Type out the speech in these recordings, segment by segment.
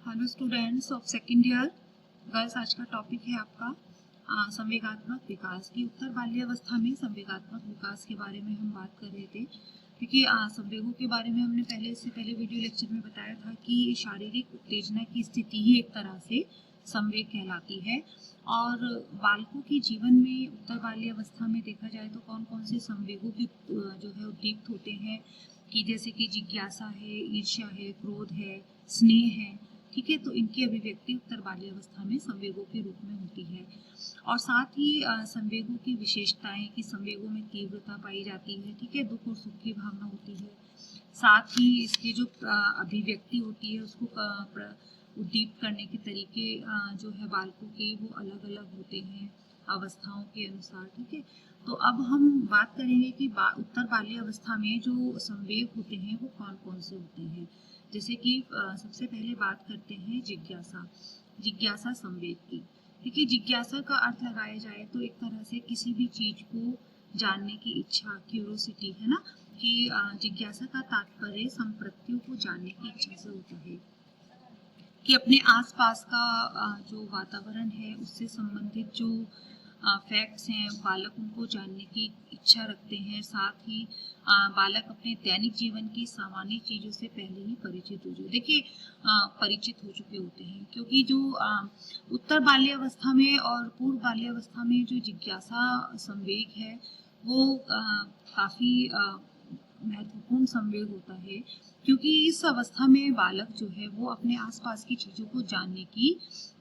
Hello students of second year. Girls, आज का topic है आपका संवेगात्मक विकास की। उत्तर बाल्यावस्था में संवेगात्मक विकास के बारे में हम बात कर रहे थे। देखिए, संवेगों के बारे में हमने इससे पहले वीडियो लेक्चर में बताया था कि शारीरिक उत्तेजना की स्थिति ही एक तरह से संवेग कहलाती है। और बालकों के जीवन में उत्तर बाल्यावस्था में देखा जाए तो कौन कौन से संवेगों की जो है उद्दीप्त होते हैं, कि जैसे कि जिज्ञासा है, ईर्ष्या है, क्रोध है, स्नेह है। ठीक है, तो इनकी अभिव्यक्ति उत्तर बाल्यावस्था में संवेगों के रूप में होती है। और साथ ही संवेगों की विशेषताएं कि संवेगों में तीव्रता पाई जाती है। ठीक है, दुख और सुख की भावना होती है। साथ ही इसकी जो अभिव्यक्ति होती है उसको उद्दीप्त करने के तरीके जो है बालकों के वो अलग अलग होते हैं अवस्थाओं के अनुसार। ठीक है, तो अब हम बात करेंगे कि उत्तर बाल्यावस्था में जो संवेग होते हैं वो कौन कौन से होते हैं। जैसे कि सबसे पहले बात करते हैं जिज्ञासा संवेग की। देखिए, जिज्ञासा का अर्थ लगाया जाए तो एक तरह से किसी भी चीज को जानने की इच्छा, क्यूरोसिटी, है ना। कि जिज्ञासा का तात्पर्य संप्रत्तियों को जानने की इच्छा से होता है, कि अपने आसपास का जो वातावरण है उससे संबंधित जो फैक्ट्स हैं बालक उनको जानने की इच्छा रखते हैं। साथ ही बालक अपने दैनिक जीवन की सामान्य चीज़ों से पहले ही परिचित परिचित हो चुके होते हैं। क्योंकि जो उत्तर बाल्यावस्था में और पूर्व बाल्यावस्था में जो जिज्ञासा संवेग है वो काफ़ी महत्वपूर्ण संवेग होता है। क्योंकि इस अवस्था में बालक जो है वो अपने आसपास की चीज़ों को जानने की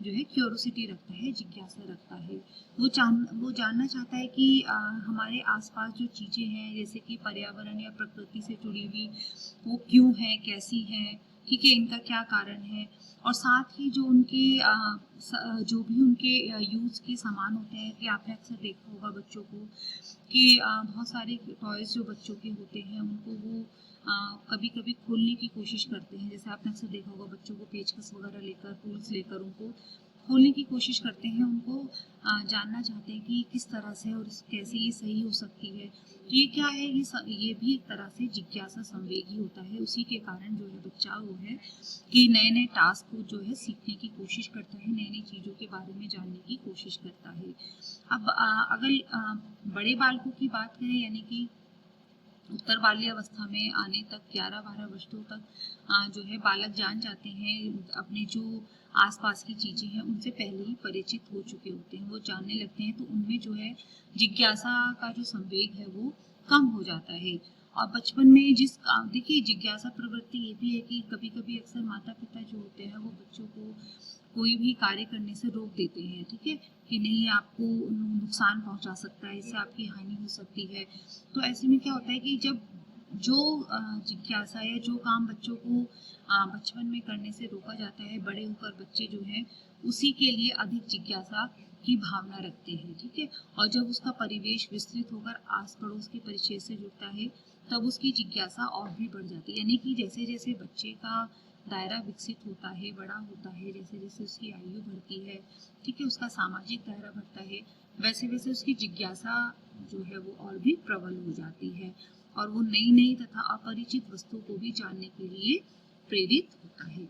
जो है क्यूरोसिटी रखता है, जिज्ञासा रखता है। वो जानना चाहता है कि हमारे आसपास जो चीज़ें हैं जैसे कि पर्यावरण या प्रकृति से जुड़ी हुई वो क्यों है, कैसी हैं, ठीक है, इनका क्या कारण है। और साथ ही जो उनके जो भी उनके यूज़ के सामान होते हैं, कि आपने अक्सर देखा होगा बच्चों को कि बहुत सारे टॉयज़ जो बच्चों के होते हैं उनको वो कभी कभी खोलने की कोशिश करते हैं। जैसे आपने अक्सर देखा होगा बच्चों को पेचकस वगैरह लेकर, टूल्स लेकर उनको खोलने की कोशिश करते हैं। उनको जानना चाहते हैं कि किस तरह से और कैसे ये सही हो सकती है। तो ये क्या है, ये भी एक तरह से जिज्ञासा संवेग ही होता है। उसी के कारण जो है बच्चा वो है कि नए नए टास्क को जो है सीखने की कोशिश करता है, नई नई चीज़ों के बारे में जानने की कोशिश करता है। अब अगर बड़े बालकों की बात करें, यानी कि उत्तर बाल्यावस्था में आने तक 11-12 वर्षों तक जो है बालक जान जाते हैं, अपने जो आसपास की चीज़ें हैं उनसे पहले ही परिचित हो चुके होते हैं, वो जानने लगते हैं। तो उनमें जो है जिज्ञासा का जो संवेग है वो कम हो जाता है। और बचपन में देखिए, जिज्ञासा प्रवृत्ति ये भी है कि कभी कभी अक्सर माता पिता जो होते हैं वो बच्चों को कोई भी कार्य करने से रोक देते हैं। ठीक है, कि नहीं, आपको नुकसान पहुंचा सकता है, इससे आपकी हानि हो सकती है। तो ऐसे में क्या होता है कि जब जो जिज्ञासा या जो काम बच्चों को बचपन में करने से रोका जाता है, बड़े होकर बच्चे जो हैं उसी के लिए अधिक जिज्ञासा की भावना रखते हैं। ठीक है, और जब उसका परिवेश विस्तृत होकर आस पड़ोस के परिचय से जुड़ता है तब उसकी जिज्ञासा और भी बढ़ जाती है। यानी कि जैसे जैसे बच्चे का दायरा विकसित होता है, बड़ा होता है, जैसे जैसे उसकी आयु बढ़ती है, ठीक है, उसका सामाजिक दायरा बढ़ता है, वैसे वैसे उसकी जिज्ञासा जो है वो और भी प्रबल हो जाती है और वो नई नई तथा अपरिचित वस्तु को भी जानने के लिए प्रेरित होता है।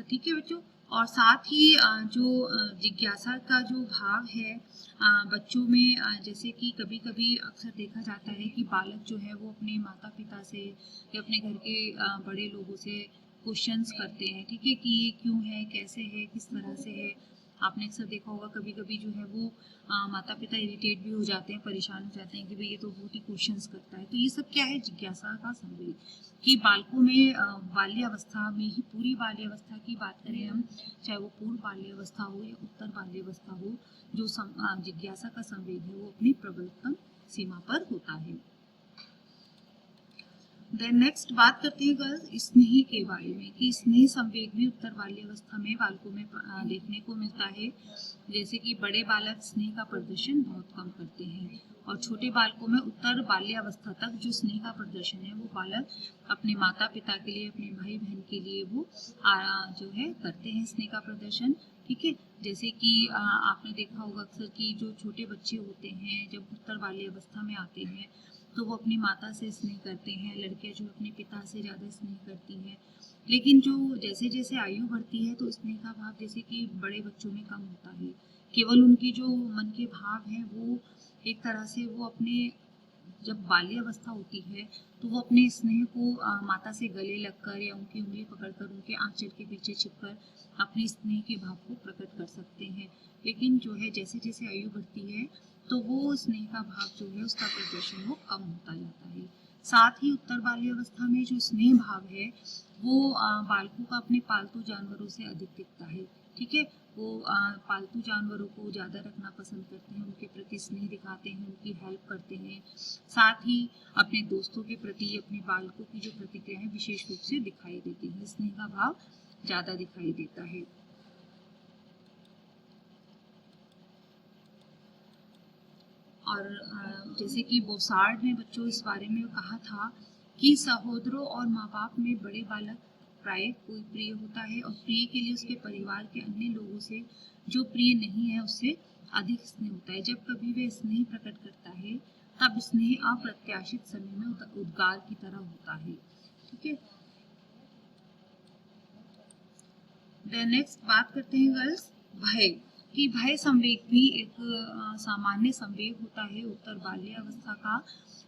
ठीक है बच्चों, और साथ ही जो जिज्ञासा का जो भाव है बच्चों में, जैसे कि कभी कभी अक्सर देखा जाता है कि बालक जो है वो अपने माता पिता से या अपने घर के बड़े लोगों से क्वेश्चंस करते हैं। ठीक है, कि ये क्यों है, कैसे है, किस तरह से है। आपने अक्सर देखा होगा कभी कभी जो है वो माता पिता इरिटेट भी हो जाते हैं, परेशान हो जाते हैं कि भाई ये तो बहुत ही क्वेश्चंस करता है। तो ये सब क्या है, जिज्ञासा का संवेग। कि बालकों में बाल्यावस्था में ही, पूरी बाल्यावस्था की बात करें हम, चाहे वो पूर्व बाल्यावस्था हो या उत्तर बाल्यावस्था हो, जो जिज्ञासा का संवेग है वो अपनी प्रबलतम सीमा पर होता है। देन नेक्स्ट बात करते हैं गर्ल्स स्नेह के बारे में, कि स्नेह संवेग भी उत्तर बाल्यावस्था में बालकों में देखने को मिलता है। जैसे कि बड़े बालक स्नेह का प्रदर्शन बहुत कम करते हैं और छोटे बालकों में उत्तर बाल्यावस्था तक जो स्नेह का प्रदर्शन है वो बालक अपने माता पिता के लिए, अपने भाई बहन के लिए वो जो है करते हैं स्नेह का प्रदर्शन। ठीक है, जैसे कि आपने देखा होगा अक्सर कि जो छोटे बच्चे होते हैं जब उत्तर बाल्यावस्था में आते हैं तो वो अपनी माता से स्नेह करते हैं, लड़कियां जो अपने पिता से ज़्यादा स्नेह करती हैं। लेकिन जो जैसे जैसे आयु बढ़ती है तो स्नेह का भाव जैसे कि बड़े बच्चों में कम होता है। केवल उनकी जो मन के भाव हैं वो एक तरह से वो अपने जब बाल्यावस्था होती है तो वो अपने स्नेह को माता से गले लगकर या उनकी उंगली पकड़कर उनके आंचल के पीछे छिपकर अपने स्नेह के भाव को प्रकट कर सकते हैं। लेकिन जो है जैसे जैसे आयु बढ़ती है तो वो स्नेह का भाव जो है उसका प्रदर्शन वो कम होता जाता है। साथ ही उत्तर बाल्यावस्था में जो स्नेह भाव है वो बालकों का अपने पालतू जानवरों से अधिक दिखता है। ठीक है, वो पालतू जानवरों को ज़्यादा रखना पसंद करते हैं, उनके प्रति स्नेह दिखाते हैं, उनकी हेल्प करते हैं। साथ ही अपने दोस्तों के प्रति अपने बालकों की जो प्रतिक्रिया है विशेष रूप से दिखाई देती है। स्नेह का भाव ज़्यादा दिखाई देता है। और जैसे कि बोसार्ड ने बच्चों इस बारे में कहा था कि सहोदरों और माँ बाप में बड़े बालक प्राय कोई प्रिय होता है और प्रिय के लिए उसके परिवार के अन्य लोगों से जो प्रिय नहीं है उससे अधिक स्नेह होता है। जब कभी वह स्नेह प्रकट करता है तब स्नेह अप्रत्याशित समय में उद्गार की तरह होता है। ठीक है, नेक्स्ट बात करते हैं गर्ल्स भय कि भय संवेग भी एक सामान्य संवेग होता है उत्तर बाल्यावस्था का।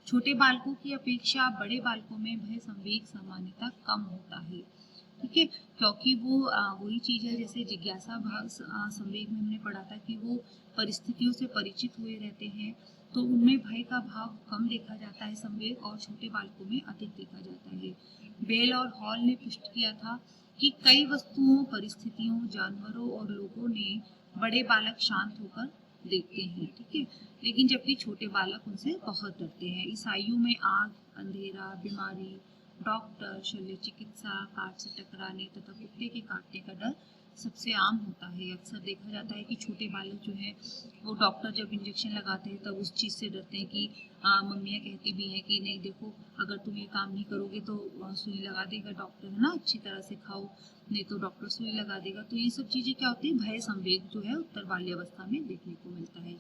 छोटे बालकों की अपेक्षा बड़े बालकों में भय संवेग सामान्यतः कम होता है। ठीक है, क्योंकि वो वही चीज है जैसे जिज्ञासा भाव संवेग में हमने पढ़ा था कि वो परिस्थितियों से परिचित हुए रहते हैं तो उनमें भय का भाव कम देखा जाता है संवेग, और छोटे बालकों में अधिक देखा जाता है। बेल और हॉल ने पुष्ट किया था कि कई वस्तुओं, परिस्थितियों, जानवरों और लोगों ने बड़े बालक शांत होकर देखते हैं। ठीक है, लेकिन जबकि छोटे बालक उनसे बहुत डरते हैं। इस आयु में आग, अंधेरा, बीमारी, डॉक्टर, शल्य चिकित्सा, कार से टकराने तथा कुत्ते के काटने का डर सबसे आम होता है। अक्सर देखा जाता है कि छोटे बालक जो है वो डॉक्टर जब इंजेक्शन लगाते हैं तब उस चीज़ से डरते हैं कि मम्मियाँ कहती भी हैं कि नहीं देखो अगर तुम ये काम नहीं करोगे तो सुई लगा देगा डॉक्टर, है ना, अच्छी तरह से खाओ नहीं तो डॉक्टर सुई लगा देगा। तो ये सब चीज़ें क्या होती है, भय संवेग जो है उत्तर बाल्यावस्था में देखने को मिलता है।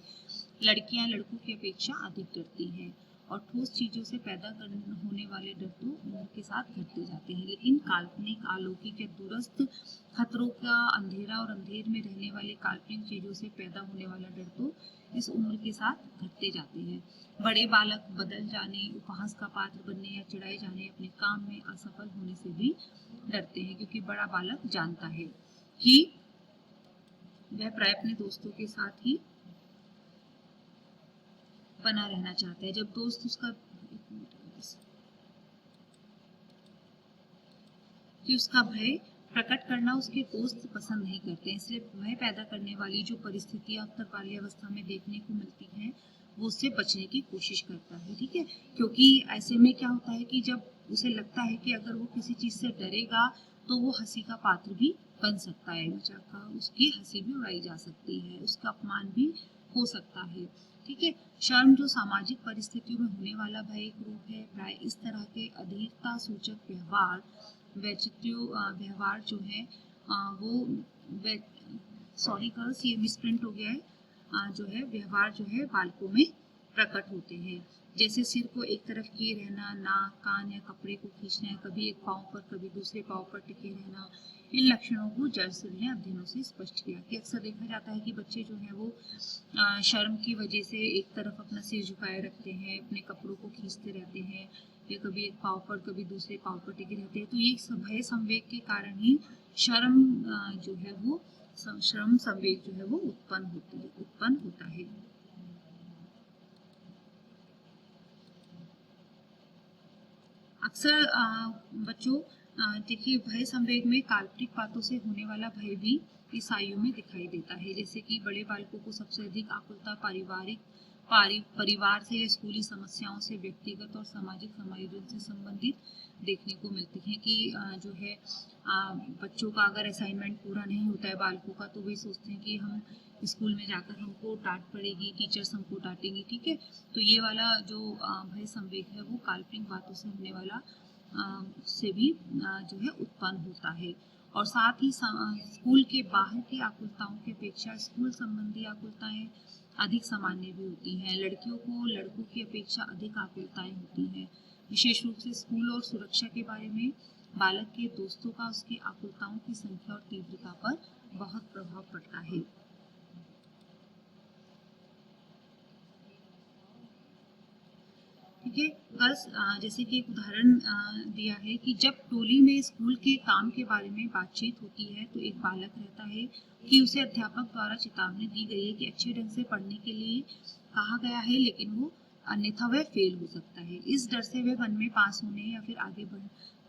लड़कियां लड़कों की अपेक्षा अधिक डरती हैं और ठोस चीजों से पैदा होने वाले डर तो उम्र के साथ घटते जाते हैं, लेकिन काल्पनिक, अलौकिक या दूरस्थ खतरों का, अंधेरा और अंधेर में रहने वाले काल्पनिक चीजों से पैदा होने वाला डर तो इस उम्र के साथ घटते जाते हैं। बड़े बालक बदल जाने, उपहास का पात्र बनने या चिढ़ाए जाने, अपने काम में असफल होने से भी डरते हैं, क्योंकि बड़ा बालक जानता है कि वह प्राय अपने दोस्तों के साथ ही बना रहना चाहता है। जब दोस्त उसका कि उसका भय प्रकट करना उसके दोस्त पसंद नहीं करते हैं, इसलिए भय पैदा करने वाली जो परिस्थितियां उत्तर बाल्यावस्था में देखने को मिलती हैं वो उससे बचने की कोशिश करता है। ठीक है, क्योंकि ऐसे में क्या होता है कि जब उसे लगता है कि अगर वो किसी चीज से डरेगा तो वो हंसी का पात्र भी बन सकता है, मजाक का, उसकी हंसी भी उड़ाई जा सकती है, उसका अपमान भी हो सकता है। ठीक है, शर्म जो सामाजिक परिस्थितियों में होने वाला भय एक रूप है। प्राय इस तरह के अधीरता सूचक व्यवहार वैचित्र्य व्यवहार जो है वो सॉरी गर्ल्स ये मिसप्रिंट हो गया है, जो है व्यवहार जो है बालकों में प्रकट होते हैं। जैसे सिर को एक तरफ किए रहना, नाक, कान या कपड़े को खींचना, कभी एक पाँव पर कभी दूसरे पाँव पर टिके रहना। इन लक्षणों को जर्सल ने अध्ययनों से स्पष्ट किया कि अक्सर देखा जाता है कि बच्चे जो है वो शर्म की वजह से एक तरफ अपना सिर झुकाए रखते हैं, अपने कपड़ों को खींचते रहते हैं, या कभी एक पाँव पर कभी दूसरे पाँव पर टिके रहते हैं। तो ये भय संवेग के कारण ही शर्म जो है वो श्रम संवेग जो है वो उत्पन्न होता है। अक्सर बच्चों देखिए भय संवेग में काल्पनिक बातों से होने वाला भय भी इस आयु में दिखाई देता है। जैसे कि बड़े बालकों को सबसे अधिक आकुलता परिवार से या स्कूली समस्याओं से, व्यक्तिगत और सामाजिक समायोजन से संबंधित देखने को मिलती है कि जो है बच्चों का अगर असाइनमेंट पूरा नहीं होता है बालकों का तो वे सोचते हैं कि हम स्कूल में जाकर हमको डांट पड़ेगी, टीचर्स हमको डांटेंगी। ठीक है, तो ये वाला जो भय संवेग है वो काल्पनिक बातों से होने वाला से भी जो है उत्पन्न होता है। और साथ ही स्कूल के बाहर की आकुलताओं की अपेक्षा स्कूल संबंधी आकुलताएं अधिक सामान्य भी होती हैं। लड़कियों को लड़कों की अपेक्षा अधिक आकुलताएं होती हैं, विशेष रूप से स्कूल और सुरक्षा के बारे में। बालक के दोस्तों का उसकी आकुलताओं की संख्या और तीव्रता पर बहुत प्रभाव पड़ता है। ठीक है गर्ल्स, जैसे कि एक उदाहरण दिया है कि जब टोली में स्कूल के काम के बारे में बातचीत होती है तो एक बालक रहता है कि उसे अध्यापक द्वारा चेतावनी दी गई है कि अच्छे ढंग से पढ़ने के लिए कहा गया है, लेकिन वो अन्यथा वह फेल हो सकता है। इस डर से वह वन में पास होने या फिर आगे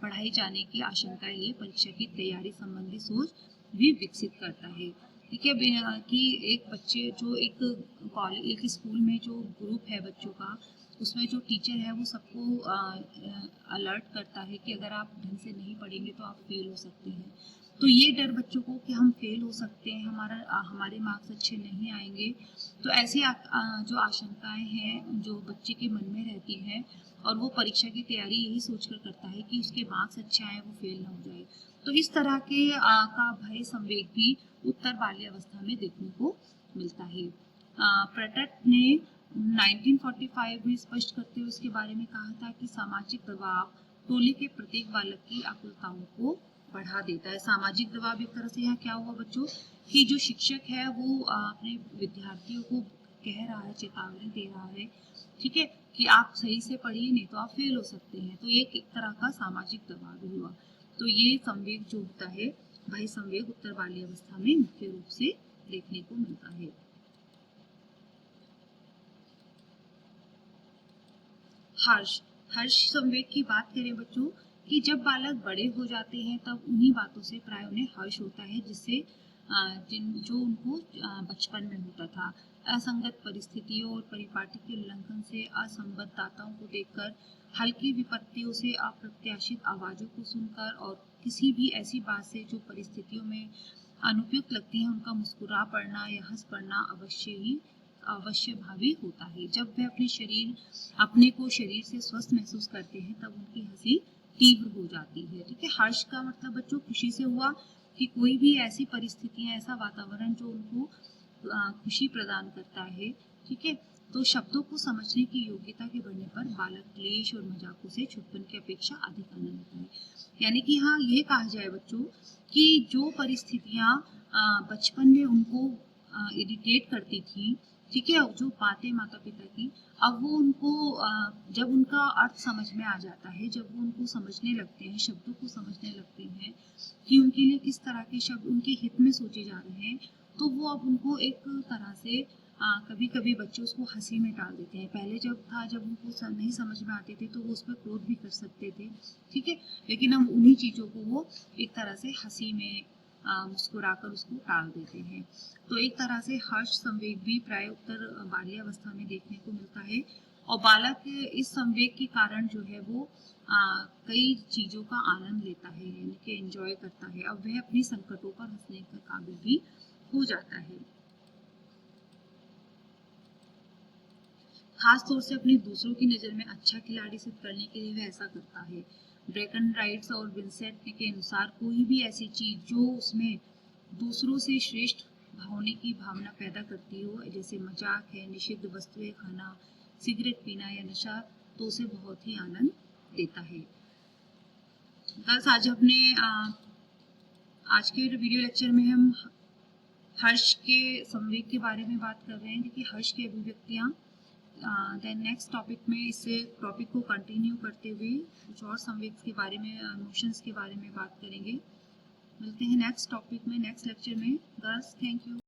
पढ़ाई जाने की आशंका लिए परीक्षा की तैयारी संबंधी सोच भी विकसित करता है। ठीक है कि एक बच्चे जो एक कॉलेज एक स्कूल में जो ग्रुप है बच्चों का, उसमें जो टीचर है वो सबको अलर्ट करता है कि अगर आप ढंग से नहीं पढ़ेंगे तो आप फेल हो सकते हैं। तो ये डर बच्चों को कि हम फेल हो सकते हैं, हमारे मार्क्स अच्छे नहीं आएंगे, तो ऐसी जो आशंकाएं हैं जो बच्चे के मन में रहती हैं, और वो परीक्षा की तैयारी यही सोचकर करता है कि उसके मार्क्स अच्छे आए, वो फेल ना हो जाए। तो इस तरह के का भय संवेग भी उत्तर बाल्यावस्था में देखने को मिलता है। प्रटट ने 1945 में स्पष्ट करते हुए इसके बारे में कहा था कि सामाजिक दबाव टोली के प्रत्येक बालक की आकुलताओं को बढ़ा देता है। सामाजिक दबाव एक तरह से यहाँ क्या हुआ बच्चों कि जो शिक्षक है वो अपने विद्यार्थियों को कह रहा है, चेतावनी दे रहा है, ठीक है, कि आप सही से पढ़िए नहीं तो आप फेल हो सकते हैं। तो ये एक तरह का सामाजिक दबाव हुआ। तो ये संवेग जो होता है, भय संवेग उत्तर बाल्यावस्था में मुख्य रूप से देखने को मिलता है। हर्ष हर्ष संवेग की बात करें बच्चों कि जब बालक बड़े हो जाते हैं तब उन्हीं बातों से प्राय उन्हें हर्ष होता है जिससे जो उनको बचपन में होता था। असंगत परिस्थितियों और परिपाटी के उल्लंघन से, असंबद्ध दाताओं को देखकर, हल्की विपत्तियों से, अप्रत्याशित आवाजों को सुनकर और किसी भी ऐसी बात से जो परिस्थितियों में अनुपयुक्त लगती है, उनका मुस्कुरा पड़ना या हंस पड़ना अवश्य भावी होता है। जब वे अपने को शरीर से स्वस्थ महसूस करते हैं तब उनकी हंसी तीव्र हो जाती है। ठीक है, हर्ष का मतलब बच्चों खुशी से हुआ कि कोई भी ऐसी परिस्थितियां, ऐसा वातावरण जो उनको खुशी प्रदान करता है। ठीक है, तो शब्दों को समझने की योग्यता के बढ़ने पर बालक क्लेश और मजाकों से छुटपन की अपेक्षा अधिक आनंद लेता है। यानी कि हाँ, ये कहा जाए बच्चों कि जो परिस्थितियां बचपन में उनको इरिटेट करती थी, ठीक है, जो बातें माता पिता की, अब वो उनको जब उनका अर्थ समझ में आ जाता है, जब वो उनको समझने लगते हैं, शब्दों को समझने लगते हैं कि उनके लिए किस तरह के शब्द उनके हित में सोचे जा रहे हैं, तो वो अब उनको एक तरह से कभी कभी बच्चे उसको हंसी में टाल देते हैं। पहले जब था, जब उनको नहीं समझ में आते थे तो वो उस पर क्रोध भी कर सकते थे, ठीक है, लेकिन अब उन्हीं चीज़ों को वो एक तरह से हंसी में मुस्कुराकर उसको टाल देते हैं। तो एक तरह से हर्ष संवेग भी प्राय उत्तर बाल्यावस्था में देखने को मिलता है, और बालक इस संवेग के कारण जो है वो कई चीज़ों का आनंद लेता है, यानी कि एंजॉय करता है। अब वह अपनी संकटों पर हंसने के काबिल भी हो जाता है। खास तौर से अपने दूसरों की नज़र में अच्छा खिलाड़ी सिद्ध करने के लिए वह ऐसा करता है। ब्रेकन राइट्स और विंसेंट के अनुसार कोई भी ऐसी चीज़ जो उसमें दूसरों से श्रेष्ठ होने की भावना पैदा करती हो, जैसे मजाक है, निषिद्ध वस्तुएं खाना, सिगरेट पीना या नशा, तो उसे बहुत ही आनंद देता है। बस आज के वीडियो लेक्चर में हम हर्ष के संवेग के बारे में बात कर रहे हैं। देखिए, हर्ष की अभिव्यक्तियाँ। देन नेक्स्ट टॉपिक में इसे टॉपिक को कंटिन्यू करते हुए कुछ और संवेग के बारे में, इमोशंस के बारे में बात करेंगे। मिलते हैं नेक्स्ट टॉपिक में, नेक्स्ट लेक्चर में। Girls, thank you.